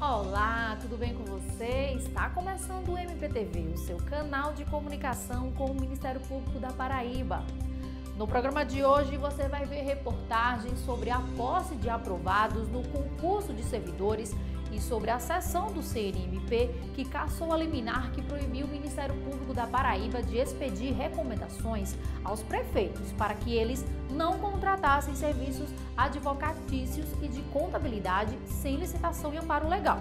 Olá, tudo bem com você? Está começando o MPTV, o seu canal de comunicação com o Ministério Público da Paraíba. No programa de hoje você vai ver reportagens sobre a posse de aprovados no concurso de servidores e sobre a sessão do CNMP que cassou a liminar que proibiu o Ministério Público da Paraíba de expedir recomendações aos prefeitos para que eles não contratassem serviços advocatícios e de contabilidade sem licitação e amparo legal.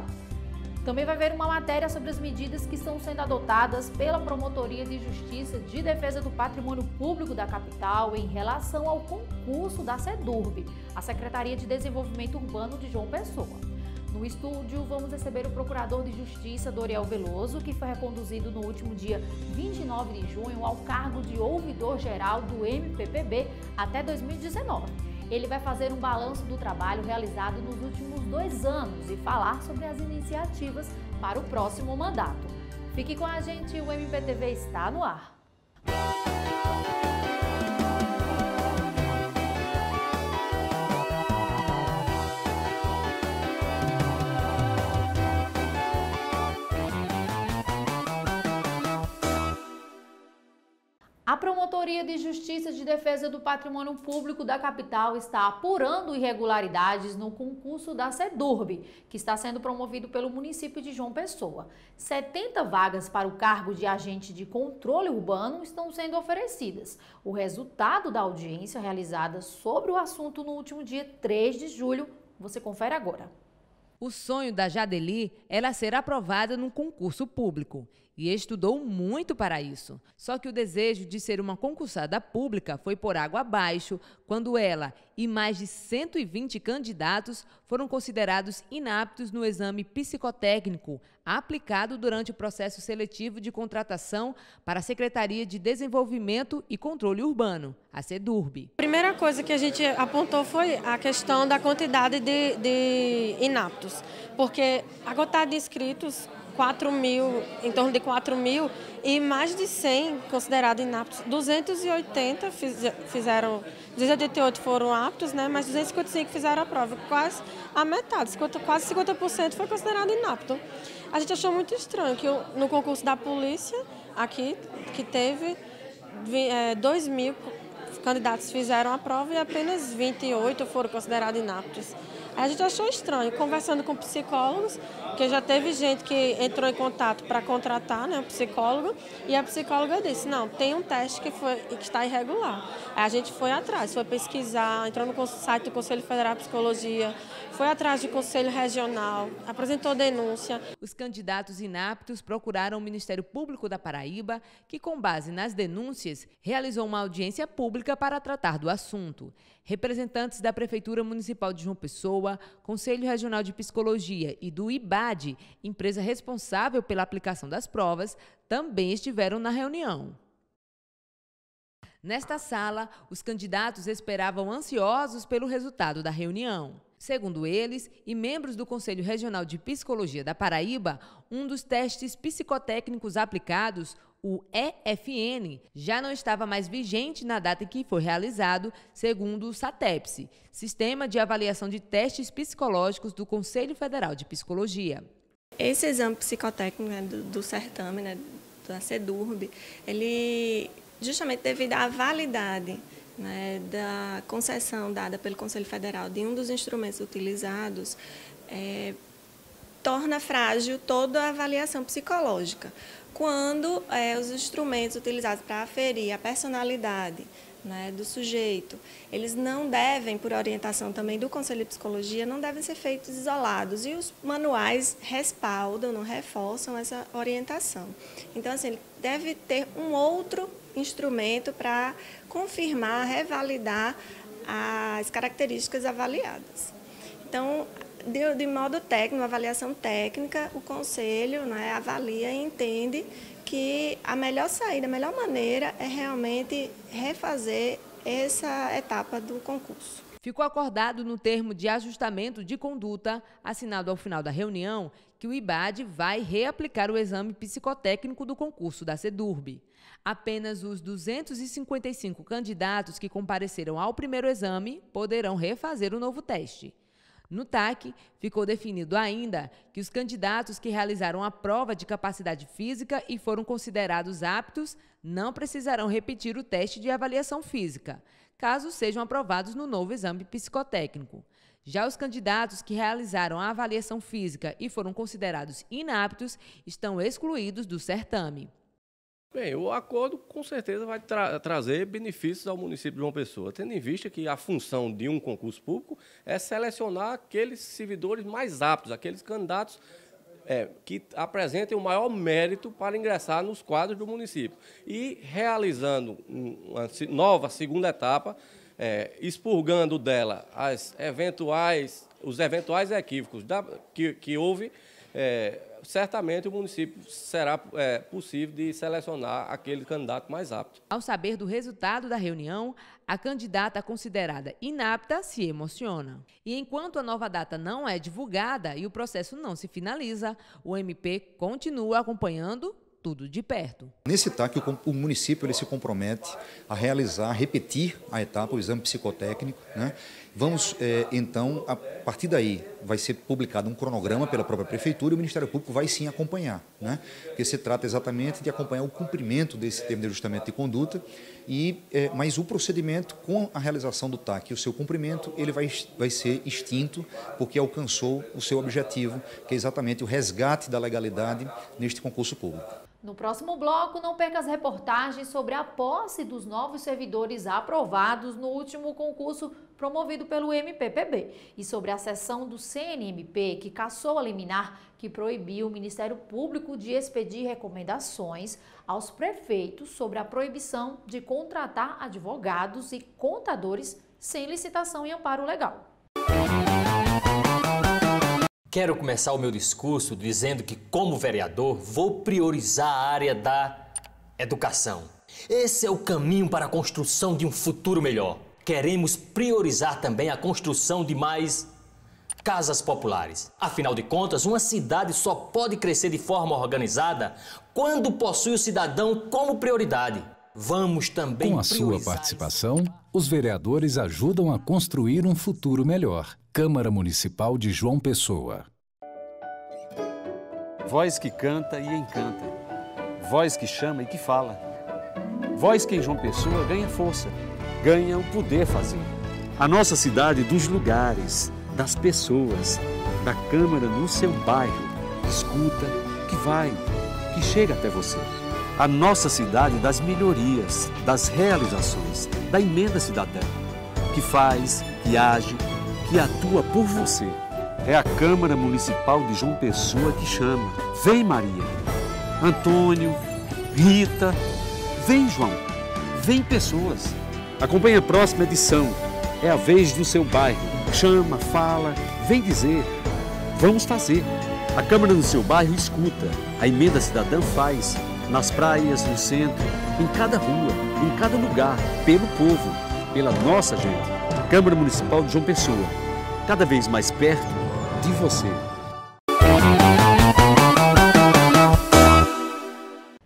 Também vai ver uma matéria sobre as medidas que estão sendo adotadas pela Promotoria de Justiça de Defesa do Patrimônio Público da capital em relação ao concurso da SEDURB, a Secretaria de Desenvolvimento Urbano de João Pessoa. No estúdio, vamos receber o Procurador de Justiça, Doriel Veloso, que foi reconduzido no último dia 29 de junho ao cargo de ouvidor-geral do MPPB até 2019. Ele vai fazer um balanço do trabalho realizado nos últimos 2 anos e falar sobre as iniciativas para o próximo mandato. Fique com a gente, o MPTV está no ar. A Promotoria de Justiça de Defesa do Patrimônio Público da capital está apurando irregularidades no concurso da SEDURB, que está sendo promovido pelo município de João Pessoa. 70 vagas para o cargo de agente de controle urbano estão sendo oferecidas. O resultado da audiência realizada sobre o assunto no último dia 3 de julho, você confere agora. O sonho da Jadeli era ser aprovada num concurso público e estudou muito para isso. Só que o desejo de ser uma concursada pública foi por água abaixo quando ela e mais de 120 candidatos foram considerados inaptos no exame psicotécnico aplicado durante o processo seletivo de contratação para a Secretaria de Desenvolvimento e Controle Urbano, a SEDURB. A primeira coisa que a gente apontou foi a questão da quantidade de inaptos, porque a quantidade de inscritos, 4 mil, em torno de 4 mil, e mais de 100 considerados inaptos. 280 fizeram, 288 foram aptos, né, mas 255 fizeram a prova. Quase a metade, quase 50% foi considerado inapto. A gente achou muito estranho que no concurso da polícia, aqui, que teve 2 mil candidatos fizeram a prova e apenas 28 foram considerados inaptos. A gente achou estranho, conversando com psicólogos, que já teve gente que entrou em contato para contratar, né, um psicólogo, e a psicóloga disse, não, tem um teste que está irregular. Aí a gente foi atrás, foi pesquisar, entrou no site do Conselho Federal de Psicologia, foi atrás do Conselho Regional, apresentou denúncia. Os candidatos inaptos procuraram o Ministério Público da Paraíba, que, com base nas denúncias, realizou uma audiência pública para tratar do assunto. Representantes da Prefeitura Municipal de João Pessoa, Conselho Regional de Psicologia e do IBAD, empresa responsável pela aplicação das provas, também estiveram na reunião. Nesta sala, os candidatos esperavam ansiosos pelo resultado da reunião. Segundo eles e membros do Conselho Regional de Psicologia da Paraíba, um dos testes psicotécnicos aplicados, o EFN, já não estava mais vigente na data em que foi realizado, segundo o SATEPS, Sistema de Avaliação de Testes Psicológicos do Conselho Federal de Psicologia. Esse exame psicotécnico, né, do certame, né, da SEDURB, ele, justamente devido à validade, né, da concessão dada pelo Conselho Federal de um dos instrumentos utilizados, torna frágil toda a avaliação psicológica. Quando os instrumentos utilizados para aferir a personalidade, né, do sujeito, eles não devem, por orientação também do Conselho de Psicologia, não devem ser feitos isolados. E os manuais respaldam, não reforçam essa orientação. Então, assim, ele deve ter um outro instrumento para confirmar, revalidar as características avaliadas. Então, de modo técnico, uma avaliação técnica, o Conselho, né, avalia e entende que a melhor saída, a melhor maneira é realmente refazer essa etapa do concurso. Ficou acordado no termo de ajustamento de conduta, assinado ao final da reunião, que o IBAD vai reaplicar o exame psicotécnico do concurso da SEDURB. Apenas os 255 candidatos que compareceram ao primeiro exame poderão refazer o novo teste. No TAC, ficou definido ainda que os candidatos que realizaram a prova de capacidade física e foram considerados aptos não precisarão repetir o teste de avaliação física, caso sejam aprovados no novo exame psicotécnico. Já os candidatos que realizaram a avaliação física e foram considerados inaptos estão excluídos do certame. Bem, o acordo com certeza vai trazer benefícios ao município de João Pessoa, tendo em vista que a função de um concurso público é selecionar aqueles servidores mais aptos, aqueles candidatos que apresentem o maior mérito para ingressar nos quadros do município. E realizando uma nova segunda etapa, expurgando dela os eventuais equívocos que houve, certamente o município será possível de selecionar aquele candidato mais apto. Ao saber do resultado da reunião, a candidata considerada inapta se emociona. E enquanto a nova data não é divulgada e o processo não se finaliza, o MP continua acompanhando tudo de perto. Nesse TAC, o município ele se compromete a repetir a etapa, o exame psicotécnico, né? Vamos, então, a partir daí, vai ser publicado um cronograma pela própria Prefeitura e o Ministério Público vai sim acompanhar, né? Porque se trata exatamente de acompanhar o cumprimento desse termo de ajustamento de conduta, mas o procedimento com a realização do TAC e o seu cumprimento, ele vai ser extinto porque alcançou o seu objetivo, que é exatamente o resgate da legalidade neste concurso público. No próximo bloco, não perca as reportagens sobre a posse dos novos servidores aprovados no último concurso promovido pelo MPPB e sobre a sessão do CNMP que cassou a liminar que proibiu o Ministério Público de expedir recomendações aos prefeitos sobre a proibição de contratar advogados e contadores sem licitação e amparo legal. Quero começar o meu discurso dizendo que, como vereador, vou priorizar a área da educação. Esse é o caminho para a construção de um futuro melhor. Queremos priorizar também a construção de mais casas populares. Afinal de contas, uma cidade só pode crescer de forma organizada quando possui o cidadão como prioridade. Vamos também Com a sua participação, os vereadores ajudam a construir um futuro melhor. Câmara Municipal de João Pessoa. Voz que canta e encanta. Voz que chama e que fala. Voz que em João Pessoa ganha força, ganha o poder fazer. A nossa cidade dos lugares, das pessoas, da Câmara no seu bairro. Escuta, que vai, que chega até você. A nossa cidade das melhorias, das realizações, da emenda cidadã, que faz, que age, que atua por você. É a Câmara Municipal de João Pessoa que chama. Vem, Maria, Antônio, Rita, vem, João, vem, pessoas. Acompanhe a próxima edição. É a vez do seu bairro. Chama, fala, vem dizer. Vamos fazer. A Câmara no seu bairro escuta. A emenda cidadã faz. Nas praias, no centro, em cada rua, em cada lugar, pelo povo, pela nossa gente. Câmara Municipal de João Pessoa, cada vez mais perto de você.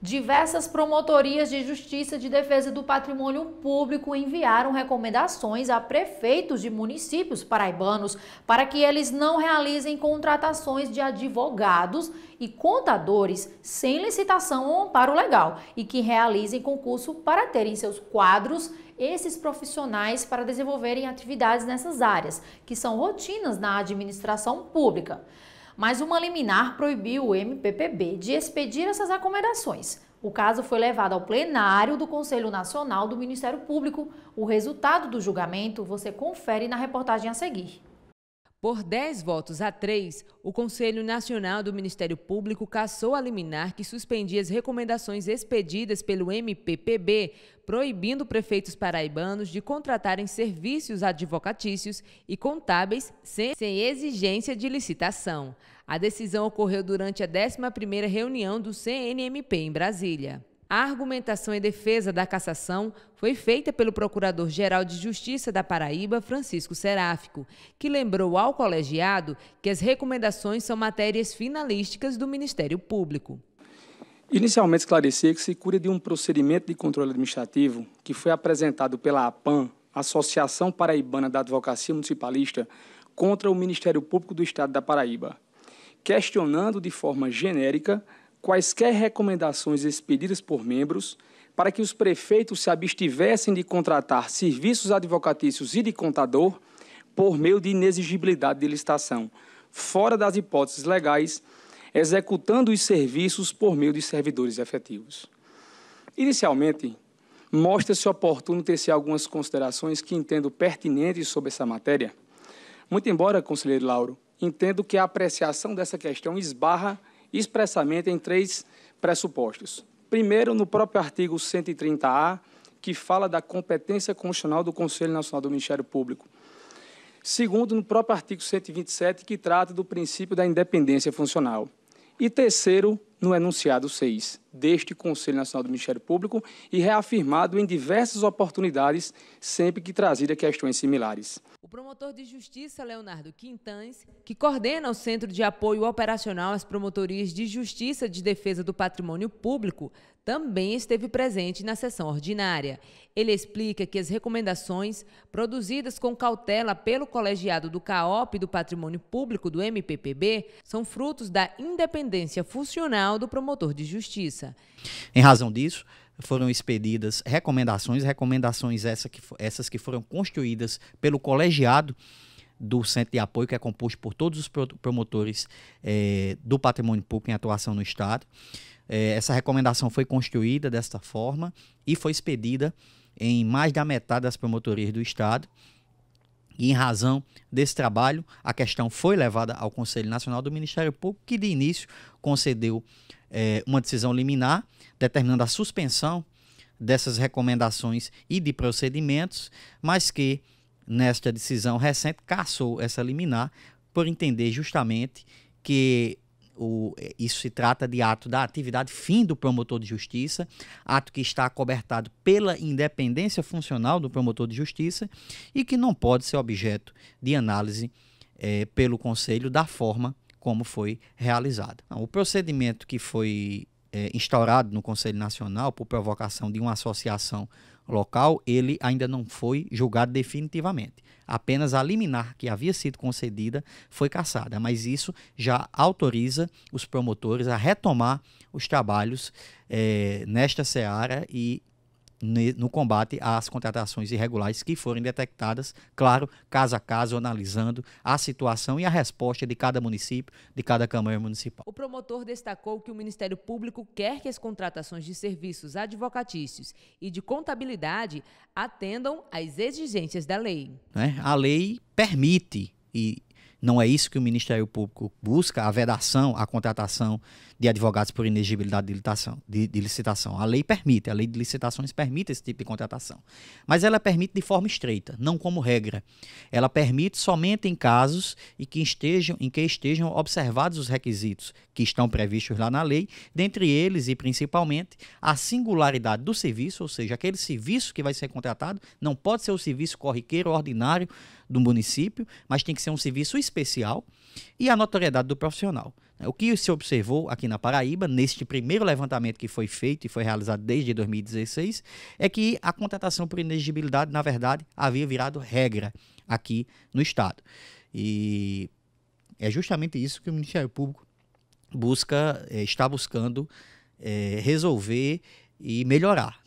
Diversas promotorias de justiça de defesa do patrimônio público enviaram recomendações a prefeitos de municípios paraibanos para que eles não realizem contratações de advogados e contadores sem licitação ou amparo legal e que realizem concurso para terem em seus quadros esses profissionais para desenvolverem atividades nessas áreas, que são rotinas na administração pública. Mas uma liminar proibiu o MPPB de expedir essas recomendações. O caso foi levado ao plenário do Conselho Nacional do Ministério Público. O resultado do julgamento você confere na reportagem a seguir. Por 10 votos a 3, o Conselho Nacional do Ministério Público cassou a liminar que suspendia as recomendações expedidas pelo MPPB, proibindo prefeitos paraibanos de contratarem serviços advocatícios e contábeis sem exigência de licitação. A decisão ocorreu durante a 11ª reunião do CNMP em Brasília. A argumentação em defesa da cassação foi feita pelo Procurador-Geral de Justiça da Paraíba, Francisco Seráfico, que lembrou ao colegiado que as recomendações são matérias finalísticas do Ministério Público. Inicialmente esclarecer que se cura de um procedimento de controle administrativo que foi apresentado pela APAM, Associação Paraibana da Advocacia Municipalista, contra o Ministério Público do Estado da Paraíba, questionando de forma genérica quaisquer recomendações expedidas por membros para que os prefeitos se abstivessem de contratar serviços advocatícios e de contador por meio de inexigibilidade de licitação, fora das hipóteses legais, executando os serviços por meio de servidores efetivos. Inicialmente, mostra-se oportuno tecer algumas considerações que entendo pertinentes sobre essa matéria. Muito embora, conselheiro Lauro, entendo que a apreciação dessa questão esbarra expressamente em 3 pressupostos. Primeiro, no próprio artigo 130-A, que fala da competência constitucional do Conselho Nacional do Ministério Público. Segundo, no próprio artigo 127, que trata do princípio da independência funcional. E terceiro, no enunciado 6 deste Conselho Nacional do Ministério Público e reafirmado em diversas oportunidades, sempre que trazida questões similares. O promotor de justiça, Leonardo Quintães, que coordena o Centro de Apoio Operacional às Promotorias de Justiça de Defesa do Patrimônio Público, também esteve presente na sessão ordinária. Ele explica que as recomendações produzidas com cautela pelo colegiado do CAOP do Patrimônio Público do MPPB são frutos da independência funcional do promotor de justiça. Em razão disso, foram expedidas recomendações essas que foram construídas pelo colegiado do Centro de Apoio, que é composto por todos os promotores do patrimônio público em atuação no Estado. Essa recomendação foi construída desta forma e foi expedida em mais da metade das promotorias do Estado. E em razão desse trabalho, a questão foi levada ao Conselho Nacional do Ministério Público, que de início concedeu uma decisão liminar, determinando a suspensão dessas recomendações e de procedimentos, mas que, nesta decisão recente, cassou essa liminar por entender justamente que isso se trata de ato da atividade fim do promotor de justiça, ato que está acobertado pela independência funcional do promotor de justiça e que não pode ser objeto de análise pelo Conselho da forma como foi realizada. O procedimento que foi instaurado no Conselho Nacional por provocação de uma associação local, ele ainda não foi julgado definitivamente. Apenas a liminar que havia sido concedida foi cassada, mas isso já autoriza os promotores a retomar os trabalhos nesta seara e no combate às contratações irregulares que forem detectadas, claro, caso a caso, analisando a situação e a resposta de cada município, de cada Câmara Municipal. O promotor destacou que o Ministério Público quer que as contratações de serviços advocatícios e de contabilidade atendam às exigências da lei. A lei permite, e não é isso que o Ministério Público busca, a vedação, a contratação de advogados por inexigibilidade de licitação. A lei permite, a lei de licitações permite esse tipo de contratação. Mas ela permite de forma estreita, não como regra. Ela permite somente em casos em que estejam observados os requisitos que estão previstos lá na lei, dentre eles e principalmente a singularidade do serviço, ou seja, aquele serviço que vai ser contratado não pode ser o serviço corriqueiro ordinário do município, mas tem que ser um serviço especial, e a notoriedade do profissional. O que se observou aqui na Paraíba, neste primeiro levantamento que foi feito e foi realizado desde 2016, é que a contratação por inexigibilidade, na verdade, havia virado regra aqui no Estado. E é justamente isso que o Ministério Público está buscando resolver e melhorar,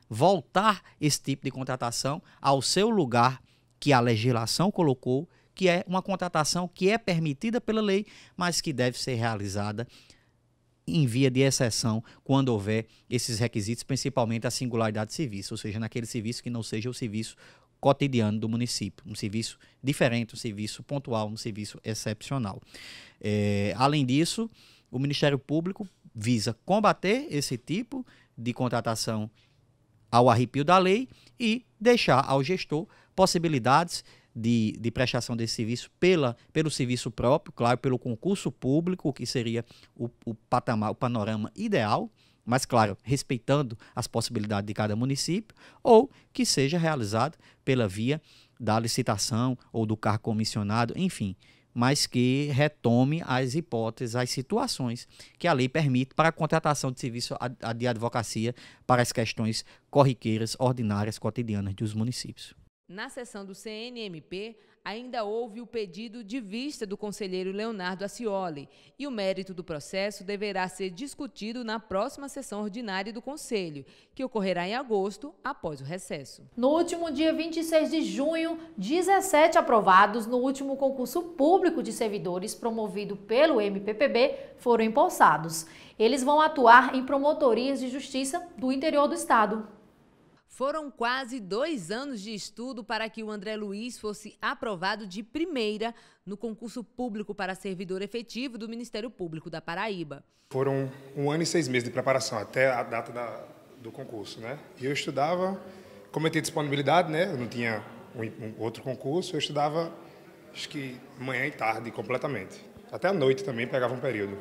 voltar esse tipo de contratação ao seu lugar que a legislação colocou, que é uma contratação que é permitida pela lei, mas que deve ser realizada em via de exceção quando houver esses requisitos, principalmente a singularidade de serviço, ou seja, naquele serviço que não seja o serviço cotidiano do município, um serviço diferente, um serviço pontual, um serviço excepcional. Além disso, o Ministério Público visa combater esse tipo de contratação ao arrepio da lei e deixar ao gestor possibilidades de prestação desse serviço pelo serviço próprio, claro, pelo concurso público, que seria o panorama ideal, mas, claro, respeitando as possibilidades de cada município, ou que seja realizado pela via da licitação ou do cargo comissionado, enfim, mas que retome as hipóteses, as situações que a lei permite para a contratação de serviço de advocacia para as questões corriqueiras, ordinárias, cotidianas dos municípios. Na sessão do CNMP, Ainda houve o pedido de vista do conselheiro Leonardo Acioli e o mérito do processo deverá ser discutido na próxima sessão ordinária do Conselho, que ocorrerá em agosto, após o recesso. No último dia 26 de junho, 17 aprovados no último concurso público de servidores promovido pelo MPPB foram empossados. Eles vão atuar em promotorias de justiça do interior do estado. Foram quase 2 anos de estudo para que o André Luiz fosse aprovado de primeira no concurso público para servidor efetivo do Ministério Público da Paraíba. Foram 1 ano e 6 meses de preparação até a data do concurso, né? E eu estudava, como eu tinha disponibilidade, né? Eu não tinha outro concurso, eu estudava, acho que manhã e tarde completamente. Até à noite também pegava um período.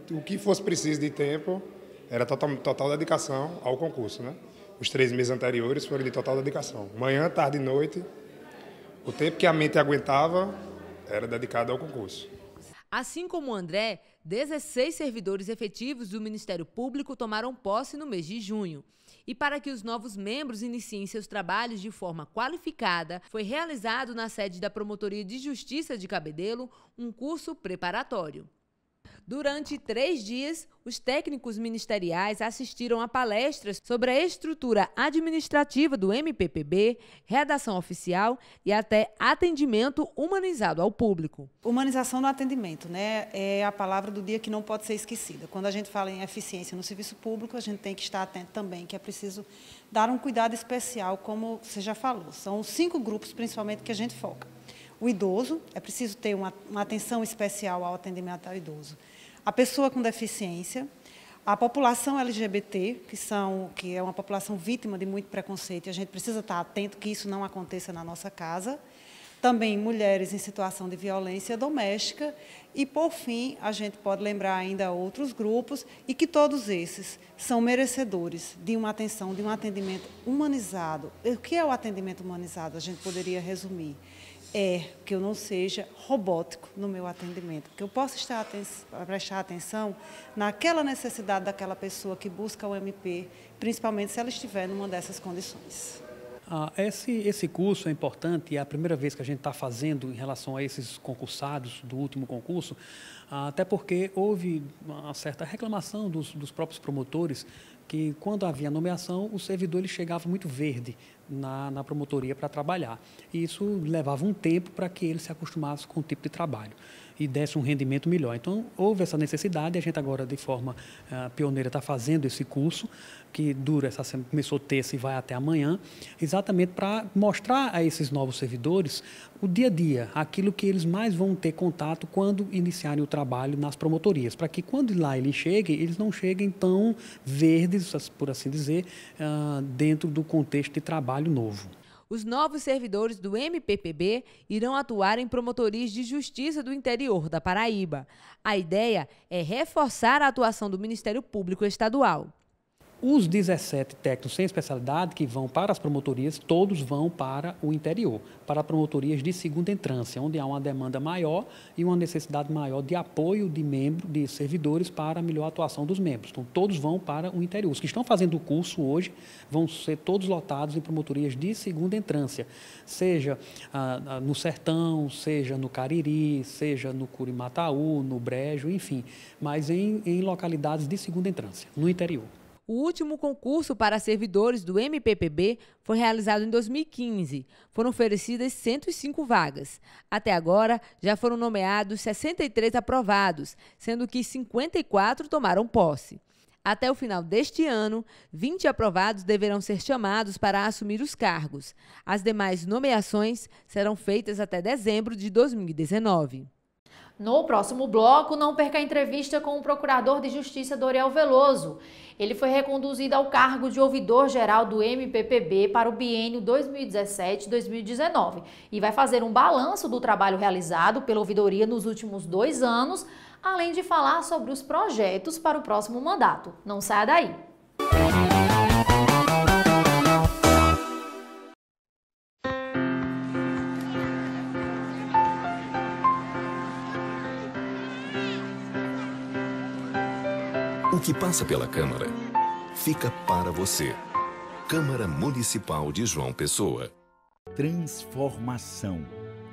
O que fosse preciso de tempo era total dedicação ao concurso, né? Os 3 meses anteriores foram de total dedicação. Manhã, tarde e noite, o tempo que a mente aguentava era dedicado ao concurso. Assim como o André, 16 servidores efetivos do Ministério Público tomaram posse no mês de junho. E para que os novos membros iniciem seus trabalhos de forma qualificada, foi realizado na sede da Promotoria de Justiça de Cabedelo um curso preparatório. Durante 3 dias, os técnicos ministeriais assistiram a palestras sobre a estrutura administrativa do MPPB, redação oficial e até atendimento humanizado ao público. Humanização no atendimento, né? É a palavra do dia que não pode ser esquecida. Quando a gente fala em eficiência no serviço público, a gente tem que estar atento também, que é preciso dar um cuidado especial, como você já falou. São 5 grupos, principalmente, que a gente foca. O idoso, é preciso ter uma atenção especial ao atendimento ao idoso. A pessoa com deficiência, a população LGBT, que é uma população vítima de muito preconceito, e a gente precisa estar atento que isso não aconteça na nossa casa. Também mulheres em situação de violência doméstica. E, por fim, a gente pode lembrar ainda outros grupos e que todos esses são merecedores de uma atenção, de um atendimento humanizado. O que é o atendimento humanizado? A gente poderia resumir. É que eu não seja robótico no meu atendimento, que eu possa prestar atenção naquela necessidade daquela pessoa que busca o MP, principalmente se ela estiver numa dessas condições. Esse curso é importante e é a primeira vez que a gente está fazendo em relação a esses concursados do último concurso, até porque houve uma certa reclamação dos próprios promotores que, quando havia nomeação, o servidor ele chegava muito verde na promotoria para trabalhar. E isso levava um tempo para que ele se acostumasse com o tipo de trabalho e desse um rendimento melhor. Então, houve essa necessidade, a gente agora, de forma pioneira, está fazendo esse curso, que dura, essa semana, começou terça e vai até amanhã, exatamente para mostrar a esses novos servidores o dia a dia, aquilo que eles mais vão ter contato quando iniciarem o trabalho nas promotorias, para que quando lá eles cheguem, eles não cheguem tão verdes, por assim dizer, dentro do contexto de trabalho novo. Os novos servidores do MPPB irão atuar em promotorias de justiça do interior da Paraíba. A ideia é reforçar a atuação do Ministério Público Estadual. Os 17 técnicos sem especialidade que vão para as promotorias, todos vão para o interior, para promotorias de segunda entrância, onde há uma demanda maior e uma necessidade maior de apoio de servidores para a melhor atuação dos membros. Então, todos vão para o interior. Os que estão fazendo o curso hoje vão ser todos lotados em promotorias de segunda entrância, seja no Sertão, seja no Cariri, seja no Curimataú, no Brejo, enfim, mas em localidades de segunda entrância, no interior. O último concurso para servidores do MPPB foi realizado em 2015. Foram oferecidas 105 vagas. Até agora, já foram nomeados 63 aprovados, sendo que 54 tomaram posse. Até o final deste ano, 20 aprovados deverão ser chamados para assumir os cargos. As demais nomeações serão feitas até dezembro de 2019. No próximo bloco, não perca a entrevista com o Procurador de Justiça Doriel Veloso. Ele foi reconduzido ao cargo de ouvidor-geral do MPPB para o biênio 2017-2019 e vai fazer um balanço do trabalho realizado pela ouvidoria nos últimos 2 anos, além de falar sobre os projetos para o próximo mandato. Não saia daí! O que passa pela Câmara fica para você. Câmara Municipal de João Pessoa. Transformação.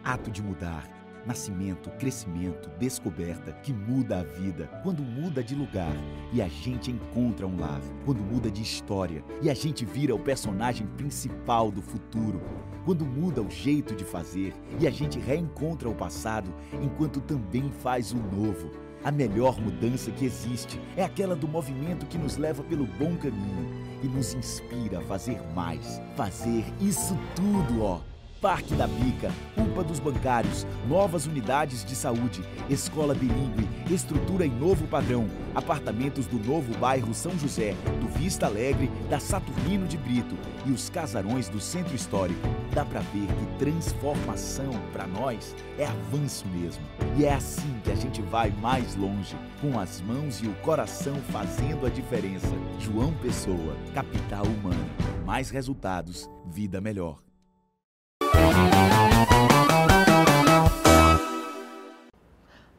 ato de mudar. Nascimento, crescimento, descoberta, que muda a vida. Quando muda de lugar e a gente encontra um lar. Quando muda de história e a gente vira o personagem principal do futuro. Quando muda o jeito de fazer e a gente reencontra o passado enquanto também faz o novo. A melhor mudança que existe é aquela do movimento que nos leva pelo bom caminho e nos inspira a fazer mais. Fazer isso tudo, ó. Parque da Bica, UPA dos Bancários, novas unidades de saúde, escola bilíngue, estrutura em novo padrão, apartamentos do novo bairro São José, do Vista Alegre, da Saturnino de Brito e os casarões do Centro Histórico. Dá pra ver que transformação, pra nós, é avanço mesmo. E é assim que a gente vai mais longe, com as mãos e o coração fazendo a diferença. João Pessoa, capital humana. Mais resultados, vida melhor.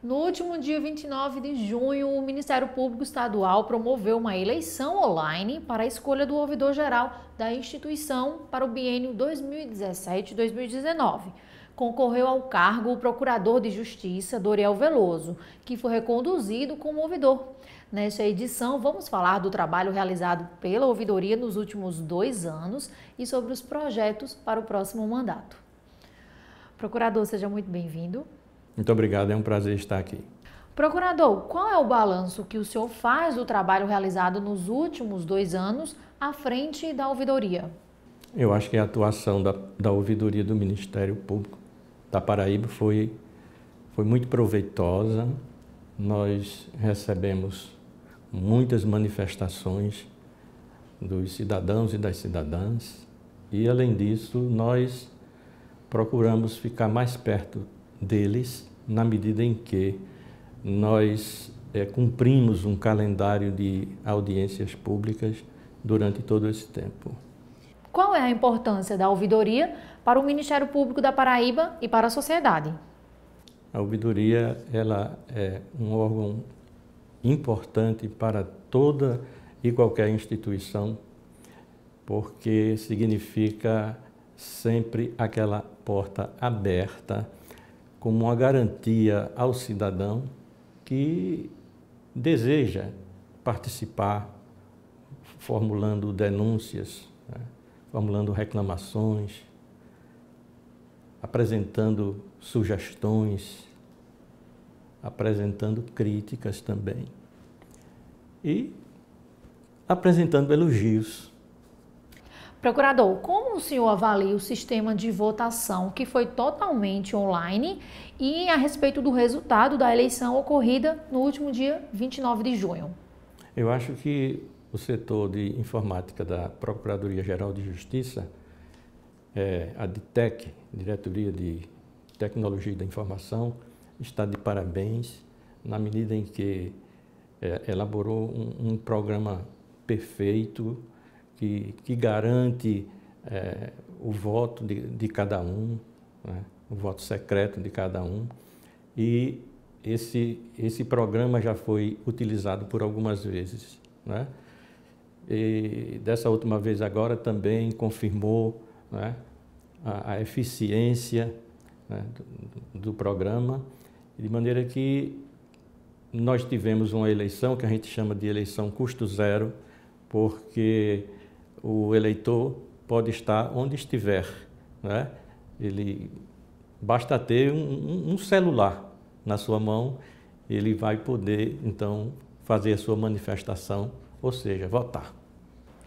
No último dia 29 de junho, o Ministério Público Estadual promoveu uma eleição online para a escolha do ouvidor-geral da instituição para o biênio 2017-2019. Concorreu ao cargo o Procurador de Justiça, Doriel Veloso, que foi reconduzido como ouvidor. Nesta edição, vamos falar do trabalho realizado pela ouvidoria nos últimos 2 anos e sobre os projetos para o próximo mandato. Procurador, seja muito bem-vindo. Muito obrigado, é um prazer estar aqui. Procurador, qual é o balanço que o senhor faz do trabalho realizado nos últimos 2 anos à frente da ouvidoria? Eu acho que a atuação da ouvidoria do Ministério Público da Paraíba foi muito proveitosa. Nós recebemos muitas manifestações dos cidadãos e das cidadãs e, além disso, nós procuramos ficar mais perto deles na medida em que nós cumprimos um calendário de audiências públicas durante todo esse tempo. Qual é a importância da ouvidoria para o Ministério Público da Paraíba e para a sociedade? A ouvidoria ela é um órgão importante para toda e qualquer instituição, porque significa sempre aquela porta aberta como uma garantia ao cidadão que deseja participar, formulando denúncias, né, formulando reclamações, apresentando sugestões, apresentando críticas também e apresentando elogios. Procurador, como o senhor avalia o sistema de votação que foi totalmente online e a respeito do resultado da eleição ocorrida no último dia 29 de junho? Eu acho que o setor de informática da Procuradoria-Geral de Justiça, a DITEC, Diretoria de Tecnologia da Informação, está de parabéns na medida em que elaborou um programa perfeito que garante o voto de cada um, né, o voto secreto de cada um. E esse programa já foi utilizado por algumas vezes, né? E dessa última vez agora também confirmou, né, a eficiência, né, do programa, de maneira que nós tivemos uma eleição que a gente chama de eleição custo zero, porque o eleitor pode estar onde estiver, né? Ele basta ter um celular na sua mão, ele vai poder então fazer a sua manifestação, ou seja, votar.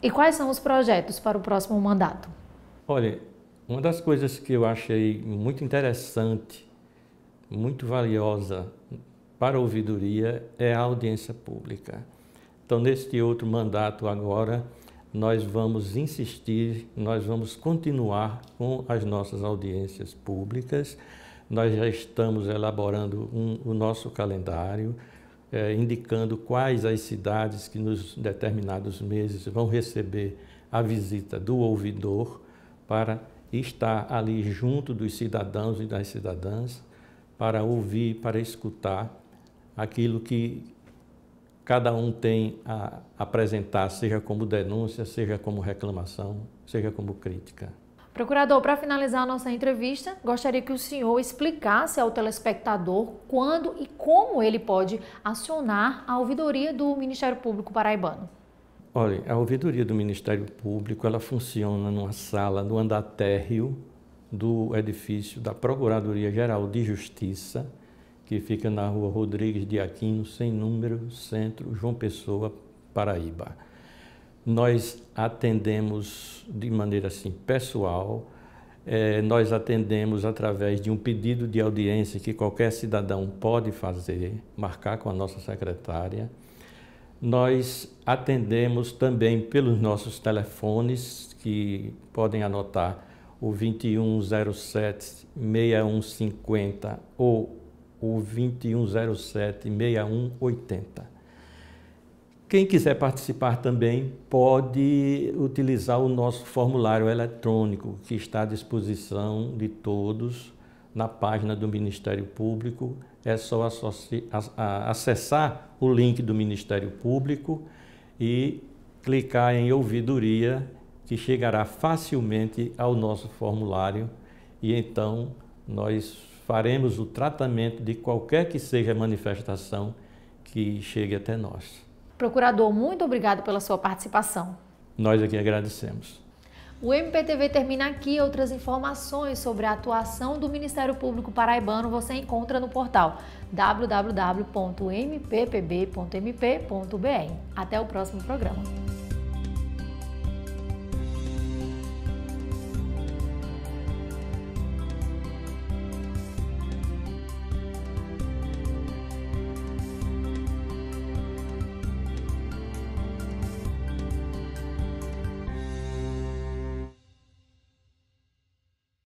E quais são os projetos para o próximo mandato? Olha, uma das coisas que eu achei muito interessante, muito valiosa para a ouvidoria é a audiência pública. Então, neste outro mandato agora, nós vamos insistir, nós vamos continuar com as nossas audiências públicas. Nós já estamos elaborando o nosso calendário, indicando quais as cidades que nos determinados meses vão receber a visita do ouvidor para estar ali junto dos cidadãos e das cidadãs, para ouvir, para escutar aquilo que cada um tem a apresentar, seja como denúncia, seja como reclamação, seja como crítica. Procurador, para finalizar a nossa entrevista, gostaria que o senhor explicasse ao telespectador quando e como ele pode acionar a ouvidoria do Ministério Público paraibano. Olha, a ouvidoria do Ministério Público, ela funciona numa sala no andar térreo do edifício da Procuradoria-Geral de Justiça, que fica na rua Rodrigues de Aquino, sem número, Centro, João Pessoa, Paraíba. Nós atendemos de maneira assim pessoal, nós atendemos através de um pedido de audiência que qualquer cidadão pode fazer, marcar com a nossa secretária. Nós atendemos também pelos nossos telefones, que podem anotar o 2107-6150 ou o 2107-6180. Quem quiser participar também pode utilizar o nosso formulário eletrônico, que está à disposição de todos na página do Ministério Público. É só acessar o link do Ministério Público e clicar em ouvidoria, que chegará facilmente ao nosso formulário, e então nós faremos o tratamento de qualquer que seja a manifestação que chegue até nós. Procurador, muito obrigado pela sua participação. Nós aqui agradecemos. O MPTV termina aqui. Outras informações sobre a atuação do Ministério Público paraibano você encontra no portal www.mppb.mp.br. Até o próximo programa.